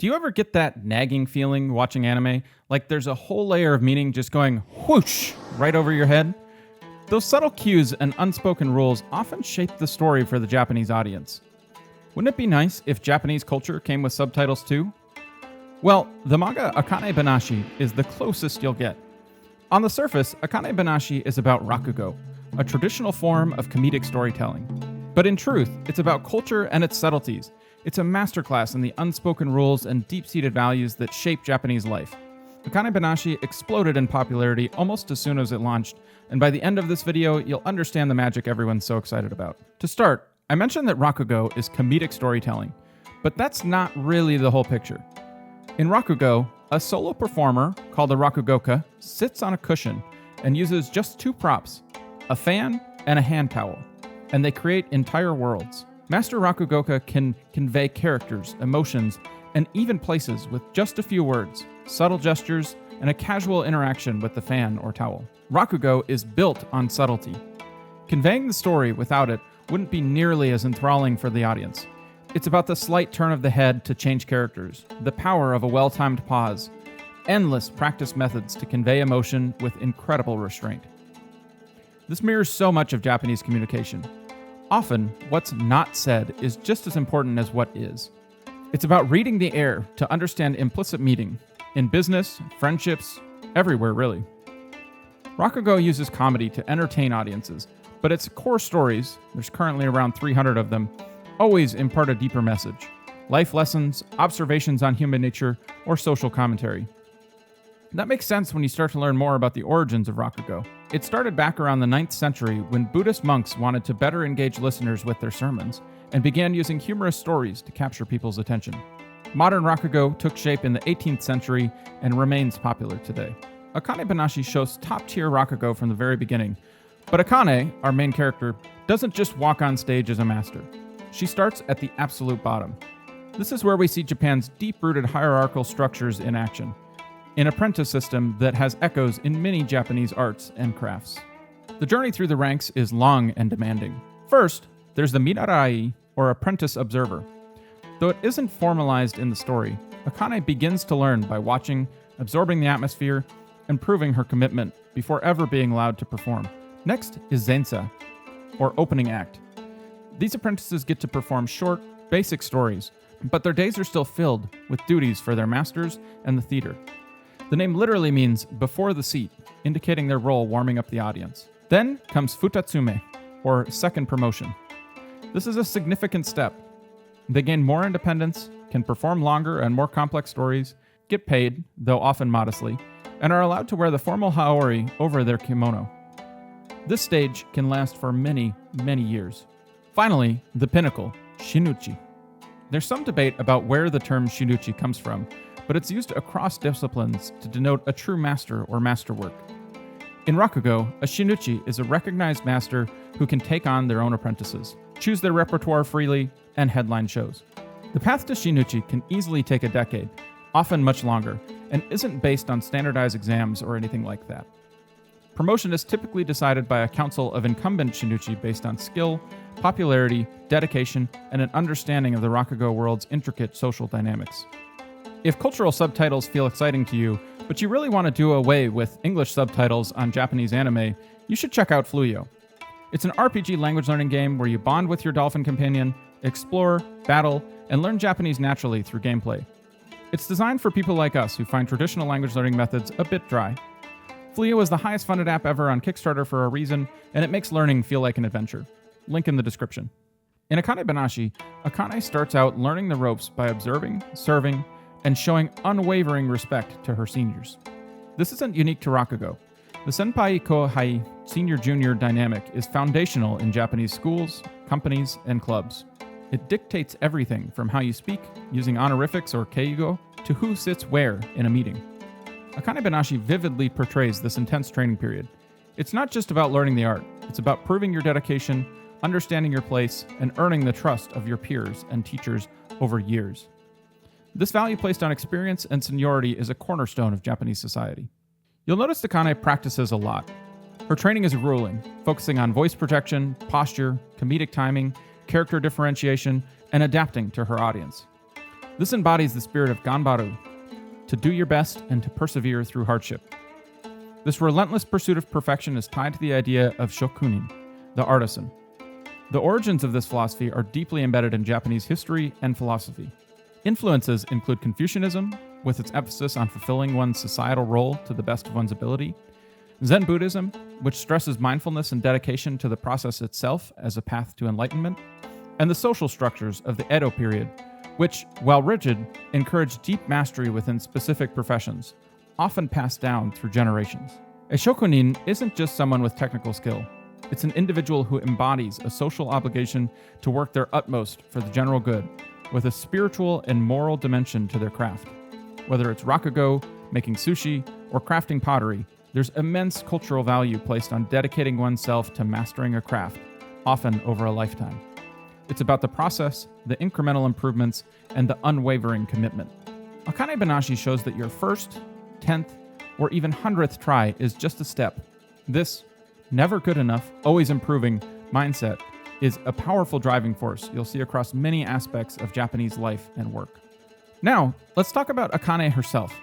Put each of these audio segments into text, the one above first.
Do you ever get that nagging feeling watching anime? Like there's a whole layer of meaning just going whoosh right over your head? Those subtle cues and unspoken rules often shape the story for the Japanese audience. Wouldn't it be nice if Japanese culture came with subtitles too? Well, the manga Akane-banashi is the closest you'll get. On the surface, Akane-banashi is about rakugo, a traditional form of comedic storytelling. But in truth, it's about culture and its subtleties. It's a masterclass in the unspoken rules and deep-seated values that shape Japanese life. Akane-banashi exploded in popularity almost as soon as it launched, and by the end of this video, you'll understand the magic everyone's so excited about. To start, I mentioned that rakugo is comedic storytelling, but that's not really the whole picture. In rakugo, a solo performer, called a rakugoka, sits on a cushion and uses just two props, a fan and a hand towel, and they create entire worlds. Master rakugoka can convey characters, emotions, and even places with just a few words, subtle gestures, and a casual interaction with the fan or towel. Rakugo is built on subtlety. Conveying the story without it wouldn't be nearly as enthralling for the audience. It's about the slight turn of the head to change characters, the power of a well-timed pause, endless practice methods to convey emotion with incredible restraint. This mirrors so much of Japanese communication. Often, what's not said is just as important as what is. It's about reading the air to understand implicit meaning, in business, friendships, everywhere really. Rakugo uses comedy to entertain audiences, but its core stories, there's currently around 300 of them, always impart a deeper message. Life lessons, observations on human nature, or social commentary. That makes sense when you start to learn more about the origins of rakugo. It started back around the 9th century when Buddhist monks wanted to better engage listeners with their sermons and began using humorous stories to capture people's attention. Modern rakugo took shape in the 18th century and remains popular today. Akane-banashi shows top-tier rakugo from the very beginning, but Akane, our main character, doesn't just walk on stage as a master. She starts at the absolute bottom. This is where we see Japan's deep-rooted hierarchical structures in action, an apprentice system that has echoes in many Japanese arts and crafts. The journey through the ranks is long and demanding. First, there's the minarai, or apprentice observer. Though it isn't formalized in the story, Akane begins to learn by watching, absorbing the atmosphere, and proving her commitment before ever being allowed to perform. Next is zensa, or opening act. These apprentices get to perform short, basic stories, but their days are still filled with duties for their masters and the theater. The name literally means before the seat, indicating their role warming up the audience. Then comes futatsume, or second promotion. This is a significant step. They gain more independence, can perform longer and more complex stories, get paid, though often modestly, and are allowed to wear the formal haori over their kimono. This stage can last for many, many years. Finally, the pinnacle, shinuchi. There's some debate about where the term shinuchi comes from, but it's used across disciplines to denote a true master or masterwork. In rakugo, a shinuchi is a recognized master who can take on their own apprentices, choose their repertoire freely, and headline shows. The path to shinuchi can easily take a decade, often much longer, and isn't based on standardized exams or anything like that. Promotion is typically decided by a council of incumbent shinuchi based on skill, popularity, dedication, and an understanding of the rakugo world's intricate social dynamics. If cultural subtitles feel exciting to you, but you really want to do away with English subtitles on Japanese anime, you should check out Fluyo. It's an RPG language learning game where you bond with your dolphin companion, explore, battle, and learn Japanese naturally through gameplay. It's designed for people like us who find traditional language learning methods a bit dry. Fluyo is the highest funded app ever on Kickstarter for a reason, and it makes learning feel like an adventure. Link in the description. In Akane-banashi, Akane starts out learning the ropes by observing, serving, and showing unwavering respect to her seniors. This isn't unique to rakugo. The senpai-kohai, senior-junior dynamic is foundational in Japanese schools, companies, and clubs. It dictates everything from how you speak, using honorifics or keigo, to who sits where in a meeting. Akane-banashi vividly portrays this intense training period. It's not just about learning the art, it's about proving your dedication, understanding your place, and earning the trust of your peers and teachers over years. This value placed on experience and seniority is a cornerstone of Japanese society. You'll notice Akane practices a lot. Her training is grueling, focusing on voice projection, posture, comedic timing, character differentiation, and adapting to her audience. This embodies the spirit of ganbaru, to do your best and to persevere through hardship. This relentless pursuit of perfection is tied to the idea of shokunin, the artisan. The origins of this philosophy are deeply embedded in Japanese history and philosophy. Influences include Confucianism, with its emphasis on fulfilling one's societal role to the best of one's ability, Zen Buddhism, which stresses mindfulness and dedication to the process itself as a path to enlightenment, and the social structures of the Edo period, which, while rigid, encourage deep mastery within specific professions, often passed down through generations. A shokunin isn't just someone with technical skill. It's an individual who embodies a social obligation to work their utmost for the general good, with a spiritual and moral dimension to their craft. Whether it's rakugo, making sushi, or crafting pottery, there's immense cultural value placed on dedicating oneself to mastering a craft, often over a lifetime. It's about the process, the incremental improvements, and the unwavering commitment. Akane-banashi shows that your first, 10th, or even 100th try is just a step. This never good enough, always improving mindset is a powerful driving force you'll see across many aspects of Japanese life and work. Now, let's talk about Akane herself.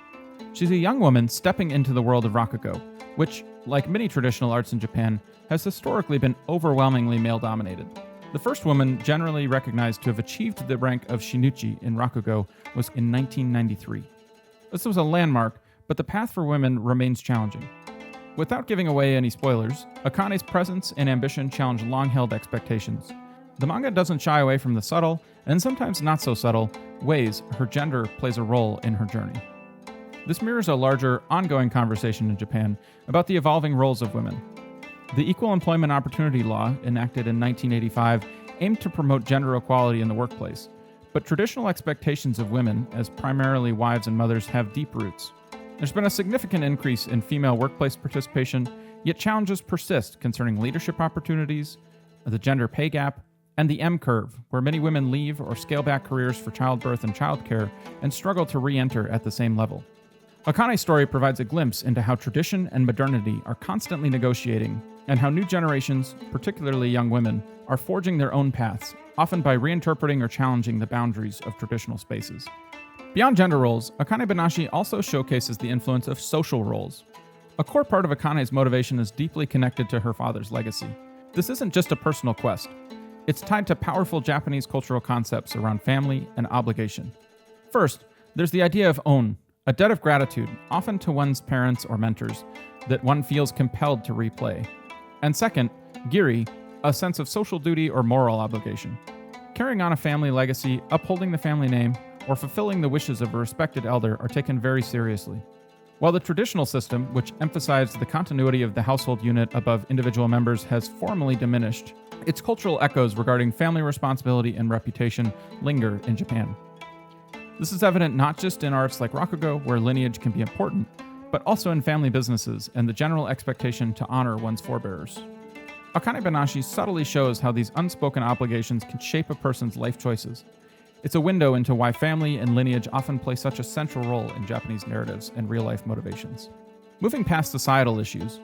She's a young woman stepping into the world of rakugo, which, like many traditional arts in Japan, has historically been overwhelmingly male-dominated. The first woman generally recognized to have achieved the rank of shinuchi in rakugo was in 1993. This was a landmark, but the path for women remains challenging. Without giving away any spoilers, Akane's presence and ambition challenge long-held expectations. The manga doesn't shy away from the subtle, and sometimes not so subtle, ways her gender plays a role in her journey. This mirrors a larger, ongoing conversation in Japan about the evolving roles of women. The Equal Employment Opportunity Law, enacted in 1985, aimed to promote gender equality in the workplace, but traditional expectations of women, as primarily wives and mothers, have deep roots. There's been a significant increase in female workplace participation, yet challenges persist concerning leadership opportunities, the gender pay gap, and the M curve, where many women leave or scale back careers for childbirth and childcare and struggle to re-enter at the same level. Akane's story provides a glimpse into how tradition and modernity are constantly negotiating, and how new generations, particularly young women, are forging their own paths, often by reinterpreting or challenging the boundaries of traditional spaces. Beyond gender roles, Akane-banashi also showcases the influence of social roles. A core part of Akane's motivation is deeply connected to her father's legacy. This isn't just a personal quest. It's tied to powerful Japanese cultural concepts around family and obligation. First, there's the idea of on, a debt of gratitude, often to one's parents or mentors, that one feels compelled to replay. And second, giri, a sense of social duty or moral obligation. Carrying on a family legacy, upholding the family name, or fulfilling the wishes of a respected elder are taken very seriously. While the traditional system, which emphasized the continuity of the household unit above individual members, has formally diminished, its cultural echoes regarding family responsibility and reputation linger in Japan. This is evident not just in arts like rakugo, where lineage can be important, but also in family businesses and the general expectation to honor one's forebears. Akane-banashi subtly shows how these unspoken obligations can shape a person's life choices. It's a window into why family and lineage often play such a central role in Japanese narratives and real-life motivations. Moving past societal issues,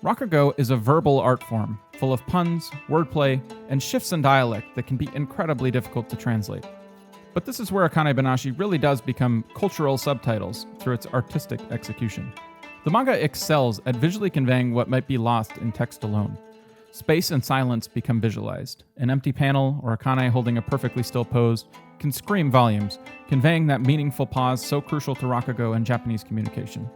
rakugo is a verbal art form, full of puns, wordplay, and shifts in dialect that can be incredibly difficult to translate. But this is where Akane-banashi really does become cultural subtitles through its artistic execution. The manga excels at visually conveying what might be lost in text alone. Space and silence become visualized. An empty panel or Akane holding a perfectly still pose can scream volumes, conveying that meaningful pause so crucial to rakugo and Japanese communication.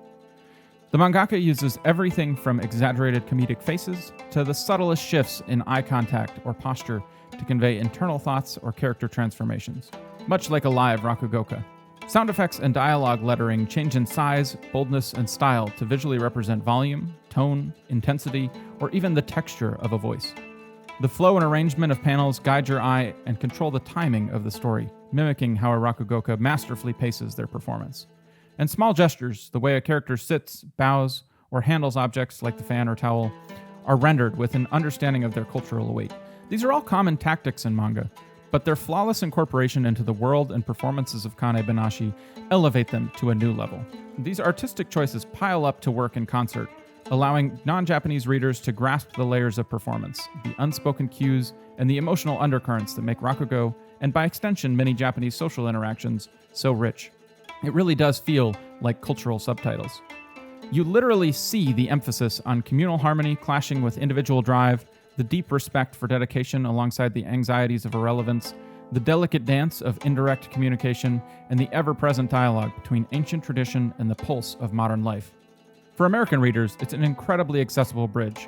The mangaka uses everything from exaggerated comedic faces to the subtlest shifts in eye contact or posture to convey internal thoughts or character transformations, much like a live rakugoka. Sound effects and dialogue lettering change in size, boldness, and style to visually represent volume, tone, intensity, or even the texture of a voice. The flow and arrangement of panels guide your eye and control the timing of the story, mimicking how a rakugoka masterfully paces their performance. And small gestures, the way a character sits, bows, or handles objects like the fan or towel, are rendered with an understanding of their cultural weight. These are all common tactics in manga, but their flawless incorporation into the world and performances of Akane-banashi elevate them to a new level. These artistic choices pile up to work in concert, allowing non-Japanese readers to grasp the layers of performance, the unspoken cues, and the emotional undercurrents that make rakugo and by extension, many Japanese social interactions, so rich. It really does feel like cultural subtitles. You literally see the emphasis on communal harmony clashing with individual drive, the deep respect for dedication alongside the anxieties of irrelevance, the delicate dance of indirect communication, and the ever-present dialogue between ancient tradition and the pulse of modern life. For American readers, it's an incredibly accessible bridge.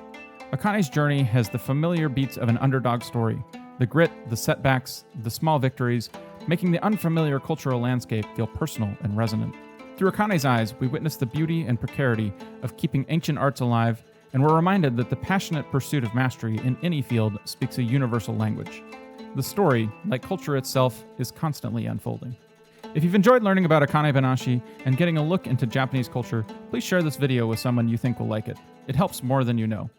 Akane's journey has the familiar beats of an underdog story, the grit, the setbacks, the small victories, making the unfamiliar cultural landscape feel personal and resonant. Through Akane's eyes, we witness the beauty and precarity of keeping ancient arts alive, and we're reminded that the passionate pursuit of mastery in any field speaks a universal language. The story, like culture itself, is constantly unfolding. If you've enjoyed learning about Akane-banashi and getting a look into Japanese culture, please share this video with someone you think will like it. It helps more than you know.